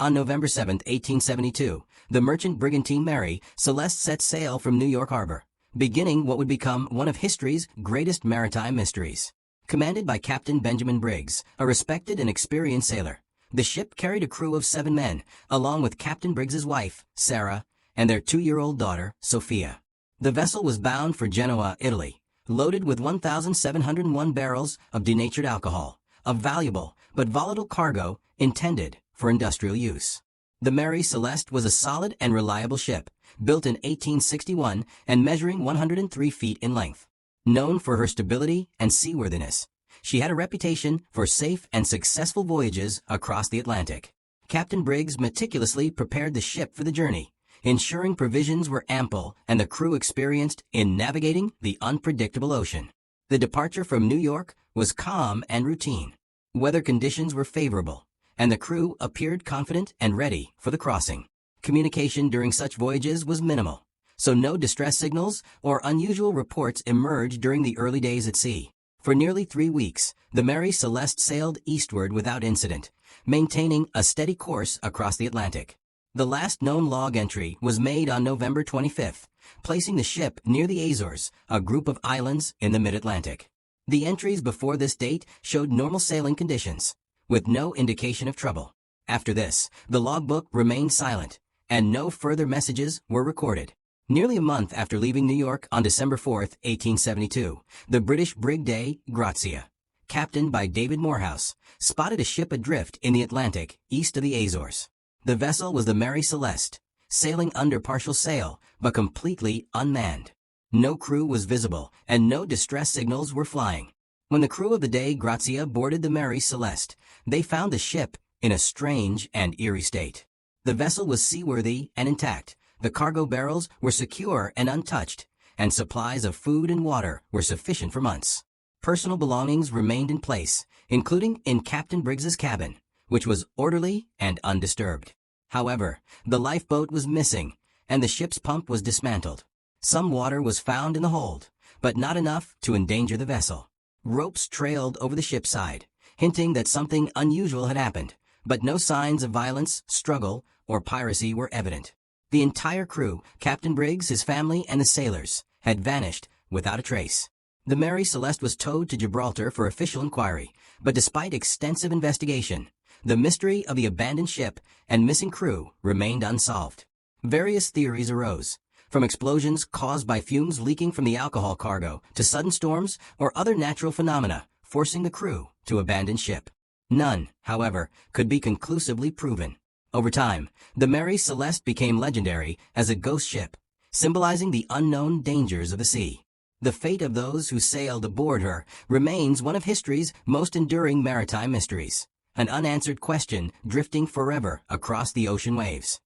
On November 7, 1872, the merchant brigantine Mary Celeste set sail from New York Harbor, beginning what would become one of history's greatest maritime mysteries. Commanded by Captain Benjamin Briggs, a respected and experienced sailor, the ship carried a crew of 7 men, along with Captain Briggs's wife, Sarah, and their 2-year-old daughter, Sophia. The vessel was bound for Genoa, Italy, loaded with 1,701 barrels of denatured alcohol, a valuable but volatile cargo intended for industrial use. The Mary Celeste was a solid and reliable ship, built in 1861 and measuring 103 feet in length. Known for her stability and seaworthiness, she had a reputation for safe and successful voyages across the Atlantic. Captain Briggs meticulously prepared the ship for the journey, ensuring provisions were ample and the crew experienced in navigating the unpredictable ocean. The departure from New York was calm and routine. Weather conditions were favorable, and the crew appeared confident and ready for the crossing. Communication during such voyages was minimal, so no distress signals or unusual reports emerged during the early days at sea. For nearly 3 weeks, the Mary Celeste sailed eastward without incident, maintaining a steady course across the Atlantic. The last known log entry was made on November 25, placing the ship near the Azores, a group of islands in the mid-Atlantic. The entries before this date showed normal sailing conditions, with no indication of trouble. After this, the logbook remained silent, and no further messages were recorded. Nearly a month after leaving New York on December 4, 1872, the British brig Grazia, captained by David Morehouse, spotted a ship adrift in the Atlantic east of the Azores. The vessel was the Mary Celeste, sailing under partial sail but completely unmanned. No crew was visible and no distress signals were flying. When the crew of the Grazia boarded the Mary Celeste, they found the ship in a strange and eerie state. The vessel was seaworthy and intact. The cargo barrels were secure and untouched, and supplies of food and water were sufficient for months. Personal belongings remained in place, including in Captain Briggs's cabin, which was orderly and undisturbed. However, the lifeboat was missing, and the ship's pump was dismantled. Some water was found in the hold, but not enough to endanger the vessel. Ropes trailed over the ship's side, hinting that something unusual had happened, but no signs of violence, struggle, or piracy were evident. The entire crew, Captain Briggs, his family, and the sailors, had vanished without a trace. The Mary Celeste was towed to Gibraltar for official inquiry, but despite extensive investigation, the mystery of the abandoned ship and missing crew remained unsolved. Various theories arose, from explosions caused by fumes leaking from the alcohol cargo to sudden storms or other natural phenomena forcing the crew to abandon ship. None, however, could be conclusively proven. Over time, the Mary Celeste became legendary as a ghost ship, symbolizing the unknown dangers of the sea. The fate of those who sailed aboard her remains one of history's most enduring maritime mysteries, an unanswered question drifting forever across the ocean waves.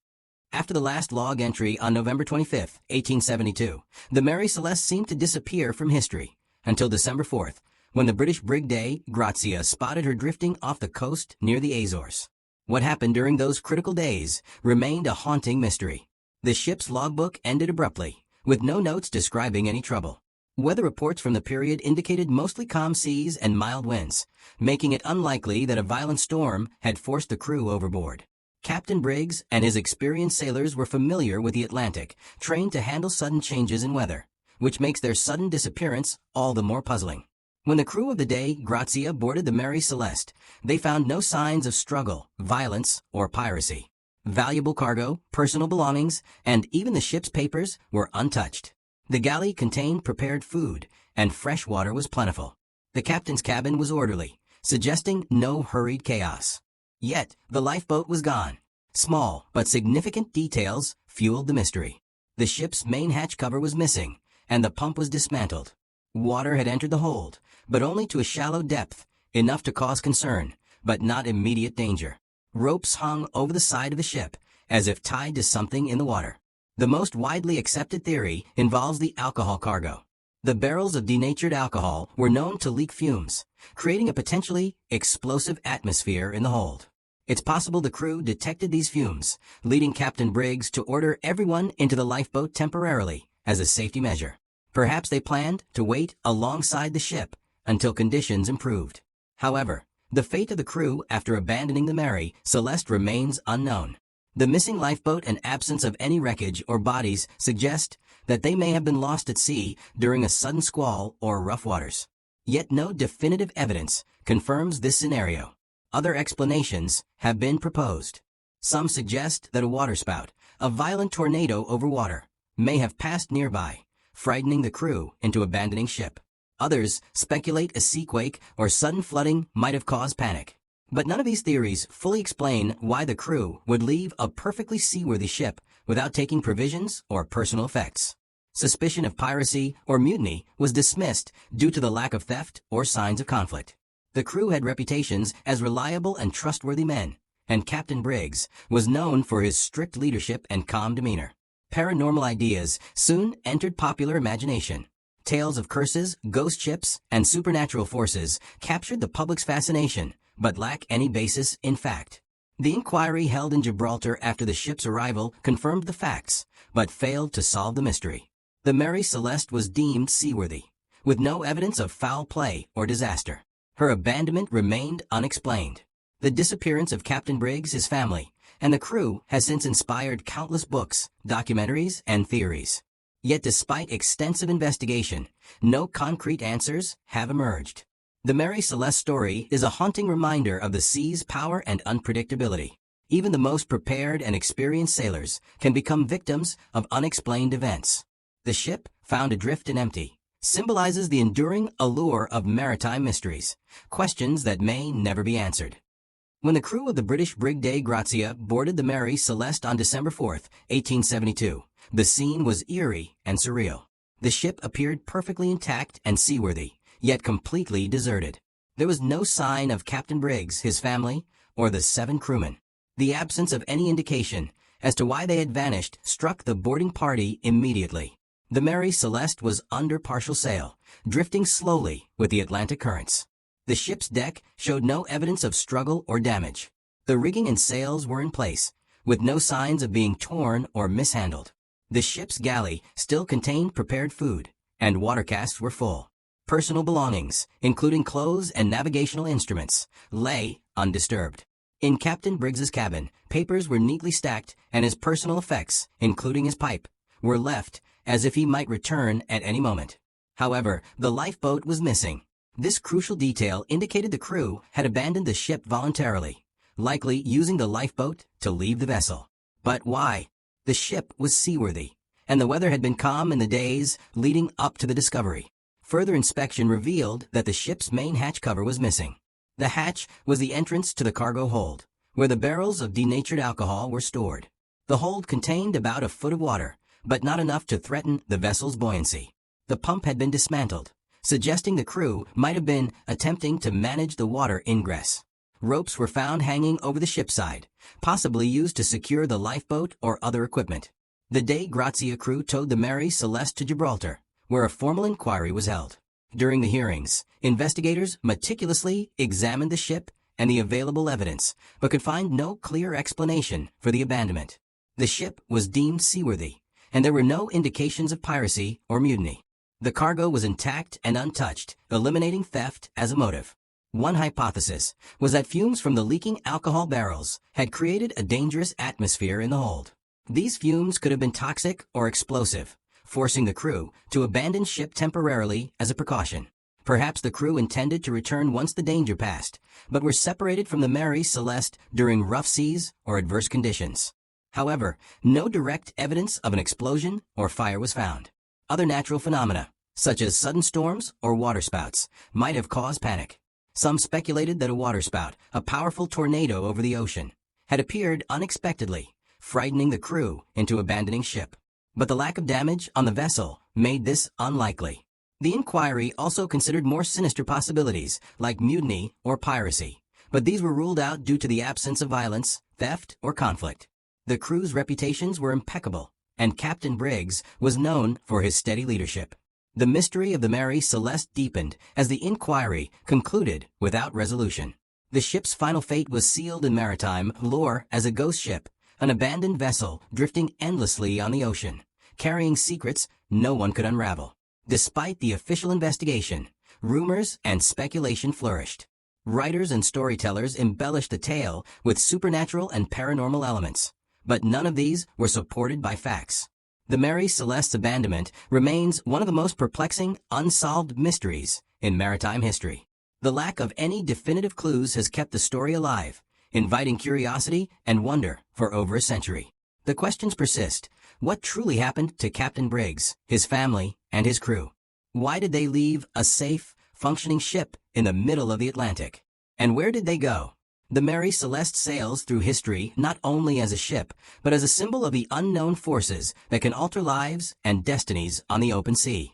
After the last log entry on November 25, 1872, the Mary Celeste seemed to disappear from history, until December 4th, when the British brig Grazia spotted her drifting off the coast near the Azores. What happened during those critical days remained a haunting mystery. The ship's logbook ended abruptly, with no notes describing any trouble. Weather reports from the period indicated mostly calm seas and mild winds, making it unlikely that a violent storm had forced the crew overboard. Captain Briggs and his experienced sailors were familiar with the Atlantic, trained to handle sudden changes in weather, which makes their sudden disappearance all the more puzzling. When the crew of the Grazia boarded the Mary Celeste, they found no signs of struggle, violence, or piracy. Valuable cargo, personal belongings, and even the ship's papers were untouched. The galley contained prepared food, and fresh water was plentiful. The captain's cabin was orderly, suggesting no hurried chaos. Yet, the lifeboat was gone. Small but significant details fueled the mystery. The ship's main hatch cover was missing, and the pump was dismantled. Water had entered the hold, but only to a shallow depth, enough to cause concern, but not immediate danger. Ropes hung over the side of the ship, as if tied to something in the water. The most widely accepted theory involves the alcohol cargo. The barrels of denatured alcohol were known to leak fumes, creating a potentially explosive atmosphere in the hold. It's possible the crew detected these fumes, leading Captain Briggs to order everyone into the lifeboat temporarily as a safety measure. Perhaps they planned to wait alongside the ship until conditions improved. However, The fate of the crew after abandoning the Mary Celeste remains unknown. The missing lifeboat and absence of any wreckage or bodies suggest that they may have been lost at sea during a sudden squall or rough waters. Yet no definitive evidence confirms this scenario. Other explanations have been proposed. Some suggest that a waterspout, a violent tornado over water, may have passed nearby, frightening the crew into abandoning ship. Others speculate a seaquake or sudden flooding might have caused panic. But none of these theories fully explain why the crew would leave a perfectly seaworthy ship without taking provisions or personal effects. Suspicion of piracy or mutiny was dismissed due to the lack of theft or signs of conflict. The crew had reputations as reliable and trustworthy men, and Captain Briggs was known for his strict leadership and calm demeanor. Paranormal ideas soon entered popular imagination. Tales of curses, ghost ships, and supernatural forces captured the public's fascination, but lack any basis in fact. The inquiry held in Gibraltar after the ship's arrival confirmed the facts, but failed to solve the mystery. The Mary Celeste was deemed seaworthy, with no evidence of foul play or disaster. Her abandonment remained unexplained. The disappearance of Captain Briggs, his family, and the crew has since inspired countless books, documentaries, and theories. Yet despite extensive investigation, no concrete answers have emerged. The Mary Celeste story is a haunting reminder of the sea's power and unpredictability. Even the most prepared and experienced sailors can become victims of unexplained events. The ship, found adrift and empty, symbolizes the enduring allure of maritime mysteries, questions that may never be answered. When the crew of the British brig Dei Grazia boarded the Mary Celeste on December 4, 1872, the scene was eerie and surreal. The ship appeared perfectly intact and seaworthy, yet completely deserted. There was no sign of Captain Briggs, his family, or the 7 crewmen. The absence of any indication as to why they had vanished struck the boarding party immediately. The Mary Celeste was under partial sail, drifting slowly with the Atlantic currents. The ship's deck showed no evidence of struggle or damage. The rigging and sails were in place, with no signs of being torn or mishandled. The ship's galley still contained prepared food, and water casks were full. Personal belongings, including clothes and navigational instruments, lay undisturbed. In Captain Briggs's cabin, papers were neatly stacked, and his personal effects, including his pipe, were left as if he might return at any moment. However, the lifeboat was missing. This crucial detail indicated the crew had abandoned the ship voluntarily, likely using the lifeboat to leave the vessel. But why? The ship was seaworthy, and the weather had been calm in the days leading up to the discovery. Further inspection revealed that the ship's main hatch cover was missing. The hatch was the entrance to the cargo hold, where the barrels of denatured alcohol were stored. The hold contained about a foot of water, but not enough to threaten the vessel's buoyancy. The pump had been dismantled, suggesting the crew might have been attempting to manage the water ingress. Ropes were found hanging over the ship's side, possibly used to secure the lifeboat or other equipment. The Dei Grazia crew towed the Mary Celeste to Gibraltar, where a formal inquiry was held. During the hearings, investigators meticulously examined the ship and the available evidence, but could find no clear explanation for the abandonment. The ship was deemed seaworthy, and there were no indications of piracy or mutiny. The cargo was intact and untouched, eliminating theft as a motive. One hypothesis was that fumes from the leaking alcohol barrels had created a dangerous atmosphere in the hold. These fumes could have been toxic or explosive, forcing the crew to abandon ship temporarily as a precaution. Perhaps the crew intended to return once the danger passed, but were separated from the Mary Celeste during rough seas or adverse conditions. However, no direct evidence of an explosion or fire was found. Other natural phenomena, such as sudden storms or waterspouts, might have caused panic. Some speculated that a waterspout, a powerful tornado over the ocean, had appeared unexpectedly, frightening the crew into abandoning ship. But the lack of damage on the vessel made this unlikely. The inquiry also considered more sinister possibilities, like mutiny or piracy, but these were ruled out due to the absence of violence, theft, or conflict. The crew's reputations were impeccable, and Captain Briggs was known for his steady leadership. The mystery of the Mary Celeste deepened as the inquiry concluded without resolution. The ship's final fate was sealed in maritime lore as a ghost ship, an abandoned vessel drifting endlessly on the ocean, carrying secrets no one could unravel. Despite the official investigation, rumors and speculation flourished. Writers and storytellers embellished the tale with supernatural and paranormal elements, but none of these were supported by facts. The Mary Celeste's abandonment remains one of the most perplexing, unsolved mysteries in maritime history. The lack of any definitive clues has kept the story alive, inviting curiosity and wonder for over a century. The questions persist. What truly happened to Captain Briggs, his family, and his crew? Why did they leave a safe, functioning ship in the middle of the Atlantic? And where did they go? The Mary Celeste sails through history not only as a ship, but as a symbol of the unknown forces that can alter lives and destinies on the open sea.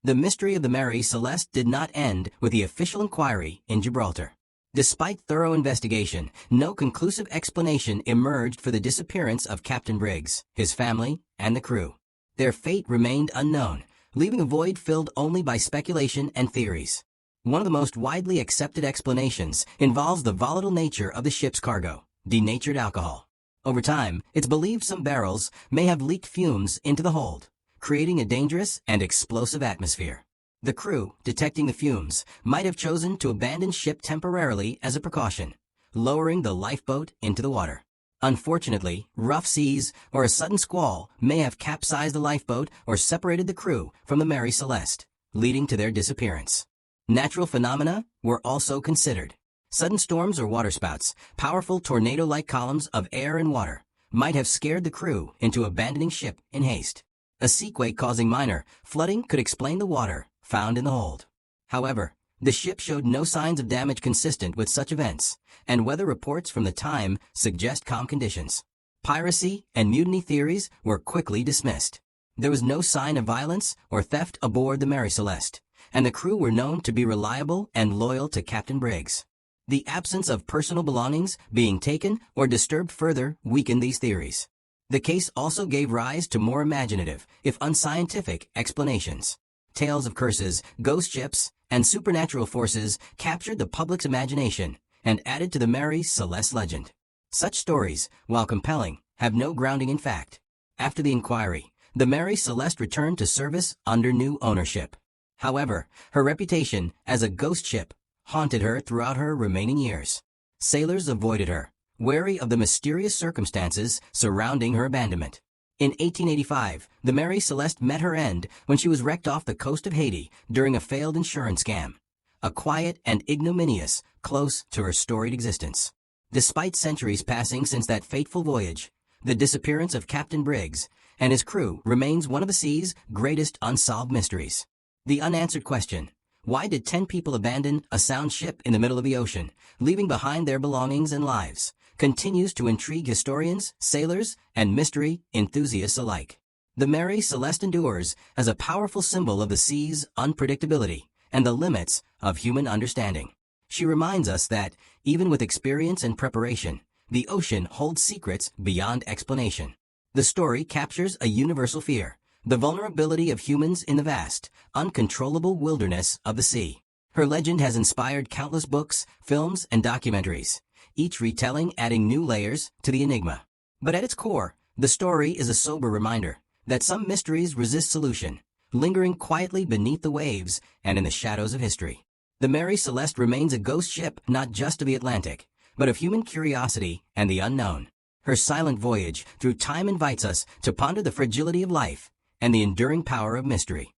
The mystery of the Mary Celeste did not end with the official inquiry in Gibraltar. Despite thorough investigation, no conclusive explanation emerged for the disappearance of Captain Briggs, his family, and the crew. Their fate remained unknown, leaving a void filled only by speculation and theories. One of the most widely accepted explanations involves the volatile nature of the ship's cargo, denatured alcohol. Over time, it's believed some barrels may have leaked fumes into the hold, creating a dangerous and explosive atmosphere. The crew, detecting the fumes, might have chosen to abandon ship temporarily as a precaution, lowering the lifeboat into the water. Unfortunately, rough seas or a sudden squall may have capsized the lifeboat or separated the crew from the Mary Celeste, leading to their disappearance. Natural phenomena were also considered. Sudden storms or waterspouts, powerful tornado-like columns of air and water, might have scared the crew into abandoning ship in haste. A seaquake causing minor flooding could explain the water found in the hold. However, the ship showed no signs of damage consistent with such events, and weather reports from the time suggest calm conditions. Piracy and mutiny theories were quickly dismissed. There was no sign of violence or theft aboard the Mary Celeste, and the crew were known to be reliable and loyal to Captain Briggs. The absence of personal belongings being taken or disturbed further weakened these theories. The case also gave rise to more imaginative, if unscientific, explanations. Tales of curses, ghost ships, and supernatural forces captured the public's imagination and added to the Mary Celeste legend. Such stories, while compelling, have no grounding in fact. After the inquiry, the Mary Celeste returned to service under new ownership. However, her reputation as a ghost ship haunted her throughout her remaining years. Sailors avoided her, wary of the mysterious circumstances surrounding her abandonment. In 1885, the Mary Celeste met her end when she was wrecked off the coast of Haiti during a failed insurance scam. A quiet and ignominious close to her storied existence. Despite centuries passing since that fateful voyage, the disappearance of Captain Briggs and his crew remains one of the sea's greatest unsolved mysteries. The unanswered question, why did 10 people abandon a sound ship in the middle of the ocean, leaving behind their belongings and lives, continues to intrigue historians, sailors, and mystery enthusiasts alike. The Mary Celeste endures as a powerful symbol of the sea's unpredictability and the limits of human understanding. She reminds us that, even with experience and preparation, the ocean holds secrets beyond explanation. The story captures a universal fear, the vulnerability of humans in the vast, uncontrollable wilderness of the sea. Her legend has inspired countless books, films, and documentaries, each retelling adding new layers to the enigma. But at its core, the story is a sober reminder that some mysteries resist solution, lingering quietly beneath the waves and in the shadows of history. The Mary Celeste remains a ghost ship not just of the Atlantic, but of human curiosity and the unknown. Her silent voyage through time invites us to ponder the fragility of life and the enduring power of mystery.